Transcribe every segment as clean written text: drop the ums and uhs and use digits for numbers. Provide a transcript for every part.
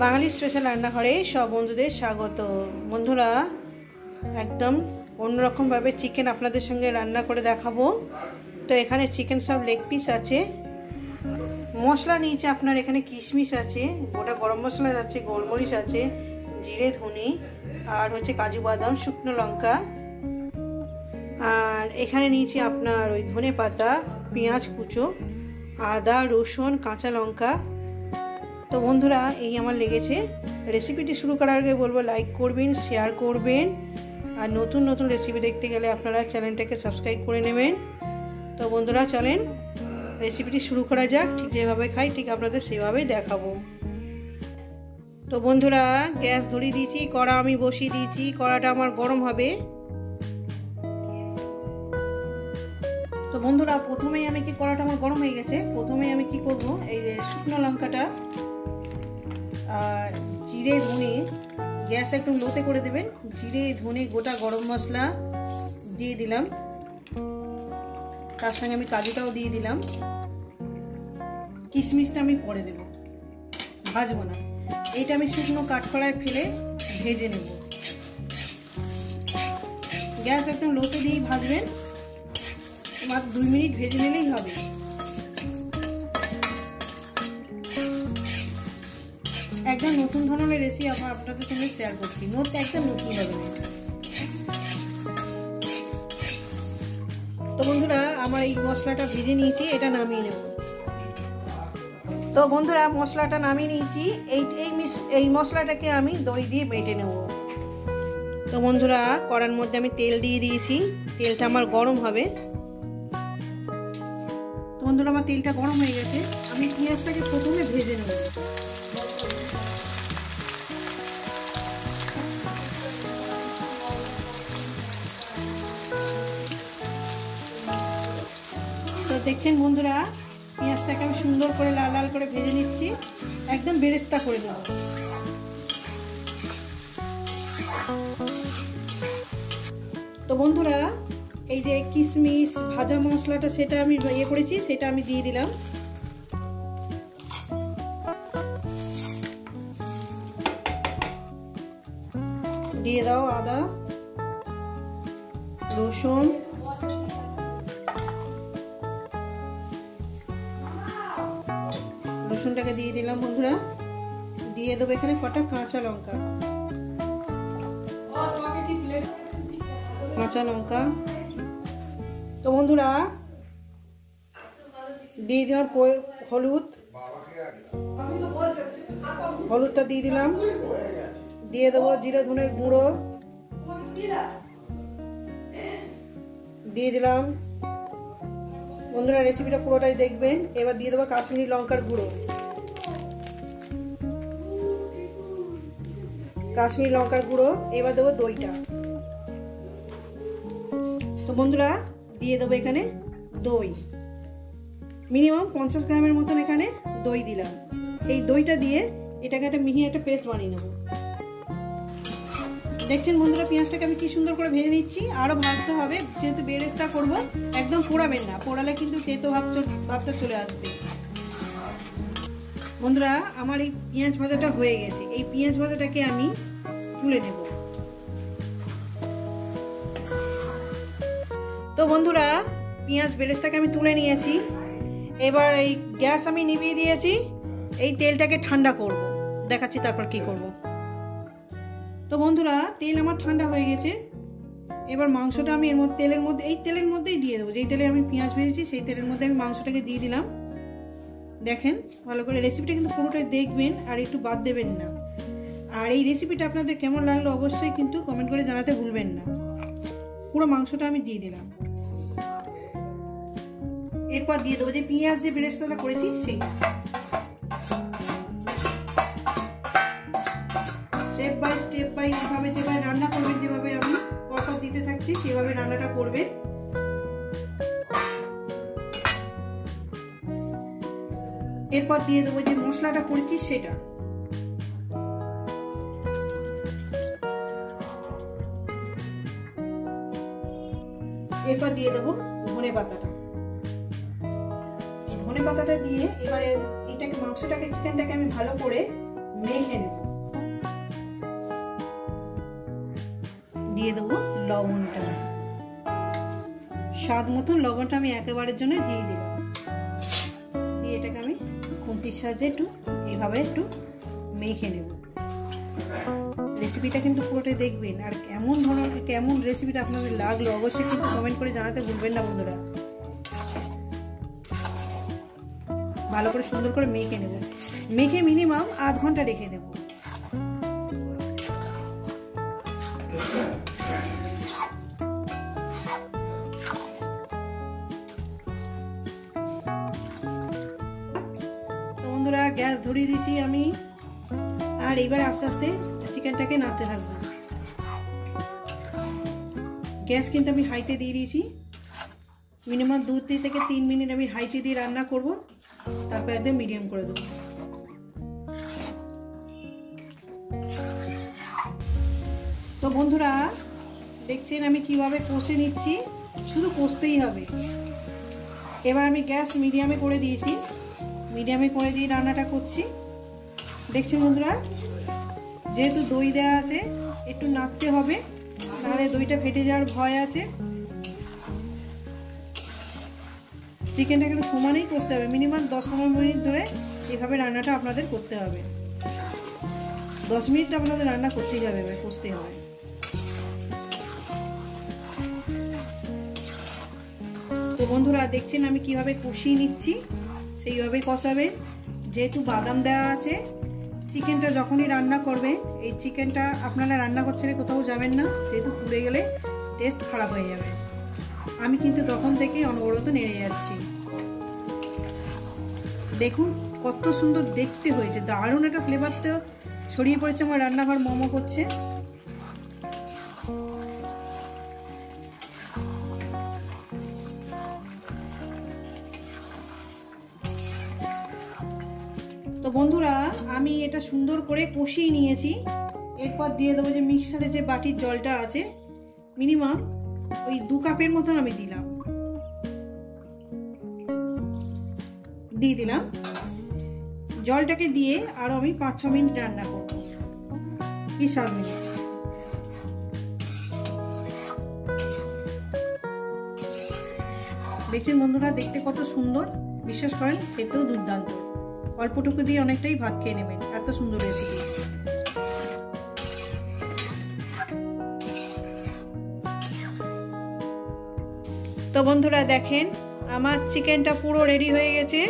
বাঙালি special রান্নাঘরে সব বন্ধুদের স্বাগত। বন্ধুরা, একদম অন্যরকমভাবে চিকেন আপনাদের সঙ্গে রান্না করে দেখাবো। তো এখানে চিকেন সব লেগ পিস আছে, মশলা নিয়েছে আপনার, এখানে কিশমিশ আছে, গোটা গরম মশলা আছে, গোলমরিচ আছে, জিরে ধনে, আর হচ্ছে কাজু বাদাম, শুকনো লঙ্কা, আর এখানে নিয়েছি আপনার ওই ধনে পাতা, পেঁয়াজ কুচো, আদা রসুন কাঁচা লঙ্কা। তো বন্ধুরা, এই আমার লেগেছে। রেসিপিটি শুরু করার আগে বলবো লাইক করবেন, শেয়ার করবেন, আর নতুন নতুন রেসিপি দেখতে গেলে আপনারা চ্যানেলটাকে সাবস্ক্রাইব করে নেবেন। তো বন্ধুরা চলেন রেসিপিটি শুরু করা যাক। ঠিক যেভাবে খাই ঠিক আপনাদের সেভাবেই দেখাবো। তো বন্ধুরা, গ্যাস ধরিয়ে দিয়েছি, কড়া আমি বসিয়ে দিয়েছি, কড়াটা আমার গরম হবে। তো বন্ধুরা, প্রথমেই আমি কড়াটা আমার গরম হয়ে গেছে, প্রথমেই আমি কি করব, এই যে শুকনো লঙ্কাটা আর জিরে ধনে, গ্যাস একটু লোতে করে দেবেন, জিরে ধনে গোটা গরম মশলা দিয়ে দিলাম, তার সঙ্গে আমি কাজুটাও দিয়ে দিলাম, কিশমিশটা আমি পরে দেব, ভাজবো না, এইটা আমি শুকনো কাঠকড়ায় ফেলে ভেজে নেব। গ্যাস একদম লোতে দিয়েই ভাজবেন, মাত্র 2 মিনিট ভেজে নিলেই হবে। একদম নতুন ধরনের রেসিপি আপনাদের সঙ্গে শেয়ার করছি, একদম নতুন ধরনের। তো বন্ধুরা, আমার এই মশলাটা ভেজে নিয়েছি, এটা নামিয়ে নেব। তো বন্ধুরা, মশলাটা নামিয়ে নিয়েছি, এই মশলাটাকে আমি দই দিয়ে বেটে নেব। তো বন্ধুরা, কড়ার মধ্যে আমি তেল দিয়ে দিয়েছি, তেলটা আমার গরম হবে। তো বন্ধুরা, আমার তেলটা গরম হয়ে গেছে, আমি পেঁয়াজটাকে প্রথমে ভেজে নেব। তো দেখছেন বন্ধুরা, পেঁয়াজটাকে আমি সুন্দর করে লাল লাল করে ভেজে নিচ্ছি, একদম বেরেস্তা করে দেব। তো বন্ধুরা, এই যে কিশমিশ ভাজা মশলাটা সেটা আমি ইয়ে করেছি, সেটা আমি দিয়ে দিলাম। দিয়ে দাও আদা রসুন, রসুনটাকে দিয়ে দিলাম বন্ধুরা। দিয়ে দেবো এখানে কটা কাঁচা লঙ্কা, তো বন্ধুরা দিয়ে দিলাম হলুদটা দিয়ে দিলাম। দিয়ে দেবো জিরে ধনের গুঁড়ো দিয়ে দিলাম। বন্ধুরা, রেসিপিটা পুরোটাই দেখবেন। এবার দিয়ে দেবো কাশ্মীরি লঙ্কার গুঁড়ো, এবার দেবো দইটা। তো বন্ধুরা, দিয়ে দেবো এখানে দই, মিনিমাম 50 গ্রামের মতন এখানে দই দিলাম। এই দইটা দিয়ে এটাকে একটা মিহি একটা পেস্ট বানিয়ে নেব। দেখছেন বন্ধুরা, পেঁয়াজটাকে আমি কি সুন্দর করে ভেজে নিচ্ছি, আরো ভাজতে হবে, যেহেতু বেরেস্তা করব। একদম পোড়াবেন না, পোড়ালে কিন্তু তেতো ভাবটা চলে আসবে। বন্ধুরা, আমার এই পেঁয়াজ ভাজাটা হয়ে গেছে, এই পেঁয়াজ ভাজাটাকে আমি তুলে নেব। তো বন্ধুরা, পেঁয়াজ বেরেস্তাকে আমি তুলে নিয়েছি। এবার এই গ্যাস আমি নিভিয়ে দিয়েছি, এই তেলটাকে ঠান্ডা করব, দেখাচ্ছি তারপর কি করব। তো বন্ধুরা, তেল আমার ঠান্ডা হয়ে গেছে। এবার মাংসটা আমি এই তেলের মধ্যেই দিয়ে দেবো, যেই তেলে আমি পেঁয়াজ ভেজেছি সেই তেলের মধ্যে আমি মাংসটাকে দিয়ে দিলাম। দেখেন ভালো করে, রেসিপিটা কিন্তু পুরোটাই দেখবেন আর একটু বাদ দেবেন না। আর এই রেসিপিটা আপনাদের কেমন লাগলো অবশ্যই কিন্তু কমেন্ট করে জানাতে ভুলবেন না। পুরো মাংসটা আমি দিয়ে দিলাম। এরপর দিয়ে দেবো যে পেঁয়াজ যে বেরেস্তাটা করেছি সেইটা। স্টেপ বাই যেভাবে রান্না করবেন, যেভাবে আমি পরপর দিতে থাকছি সেভাবে রান্নাটা করবেন। এরপর দিয়ে দেবো যে মশলাটা করেছি সেটা। এরপর দিয়ে দেবো ধনে পাতাটা দিয়ে এবারে এটাকে চিকেনটাকে আমি ভালো করে মেখে নেব। দিয়ে দেবো লবণটা, স্বাদ মতন লবণটা আমি একেবারের জন্য দিয়ে দিলাম। দিয়ে এটাকে আমি খুন্তির সাহায্যে একটু এইভাবে একটু মেখে নেব। রেসিপিটা কিন্তু পুরোটাই দেখবেন, আর কেমন রেসিপিটা আপনাদের লাগলো অবশ্যই কিন্তু কমেন্ট করে জানাতে ভুলবেন না বন্ধুরা। ভালো করে সুন্দর করে মেখে নেব, মেখে মিনিমাম আধ ঘন্টা রেখে দেব। তো বন্ধুরা গ্যাস ধরিয়ে দিয়েছি আমি, আর এবার আস্তে আস্তে চিকেনটাকে নাড়তে থাকবো। গ্যাস কিন্তু আমি হাইতে দিয়ে দিয়েছি, মিনিমাম 2 থেকে 3 মিনিট আমি হাইতে দিয়ে রান্না করব, তারপর একদম মিডিয়াম করে দেবো। তো বন্ধুরা দেখছেন আমি কিভাবে কষে নিচ্ছি, শুধু কষতেই হবে। এবার আমি গ্যাস মিডিয়ামে করে দিয়েছি, মিডিয়ামে করে দিয়ে রান্নাটা করছি। দেখছেন বন্ধুরা, যেহেতু দই দেওয়া আছে একটু নাড়তে হবে, নাহলে দইটা ফেটে যাওয়ার ভয় আছে। চিকেনটাকে একটু সমানেই কষতে হবে, মিনিমাম 10-15 মিনিট ধরে এইভাবে রান্নাটা আপনাদের করতে হবে। 10 মিনিট আপনাদের রান্না করতেই হবে, এবার কষতে হবে। তো বন্ধুরা দেখছেন আমি কিভাবে কষিয়ে নিচ্ছি, সেইভাবে কষাবেন। যেহেতু বাদাম দেওয়া আছে, চিকেনটা যখনই রান্না করবেন, এই চিকেনটা আপনারা রান্না করছেন কোথাও যাবেন না, যেহেতু পুড়ে গেলে টেস্ট খারাপ হয়ে যাবে। আমি কিন্তু তখন থেকেই অনবরত নেড়ে যাচ্ছি। দেখুন কত সুন্দর দেখতে হয়েছে, দারুণ একটা ফ্লেভার তো ছড়িয়ে পড়েছে, আমার রান্নাঘর মোমো করছে। তো বন্ধুরা আমি এটা সুন্দর করে কষিয়ে নিয়েছি। এরপর দিয়ে দেবো যে মিক্সারে যে বাটির জলটা আছে, মিনিমাম ওই 2 কাপের মতন আমি দিয়ে দিলাম। জলটাকে দিয়ে আরো আমি 5-6 মিনিট রান্না করব, কি 7 মিনিট। দেখছেন বন্ধুরা দেখতে কত সুন্দর, বিশ্বাস করেন খেতেও দুর্দান্ত। অল্পটুকু দিয়ে অনেকটাই ভাত খেয়ে নেবেন, এত সুন্দর রেসিপি। তো বন্ধুরা দেখেন আমার চিকেনটা পুরো রেডি হয়ে গেছে,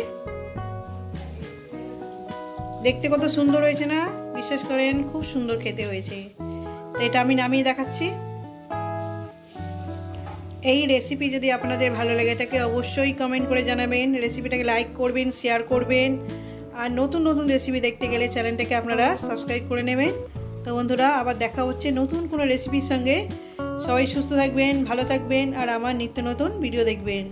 দেখতে কত সুন্দর হয়েছে না, বিশ্বাস করেন খুব সুন্দর খেতে হয়েছে। তো এটা আমি নামিয়ে দেখাচ্ছি। এই রেসিপি যদি আপনাদের ভালো লাগে থাকে অবশ্যই কমেন্ট করে জানাবেন, রেসিপিটাকে লাইক করবেন, শেয়ার করবেন, আর নতুন নতুন রেসিপি দেখতে গেলে চ্যানেলটাকে আপনারা সাবস্ক্রাইব করে নেবেন। তো বন্ধুরা আবার দেখা হচ্ছে নতুন কোনো রেসিপির সঙ্গে। সবাই সুস্থ থাকবেন, ভালো থাকবেন, আর আমার নিত্য নতুন ভিডিও দেখবেন।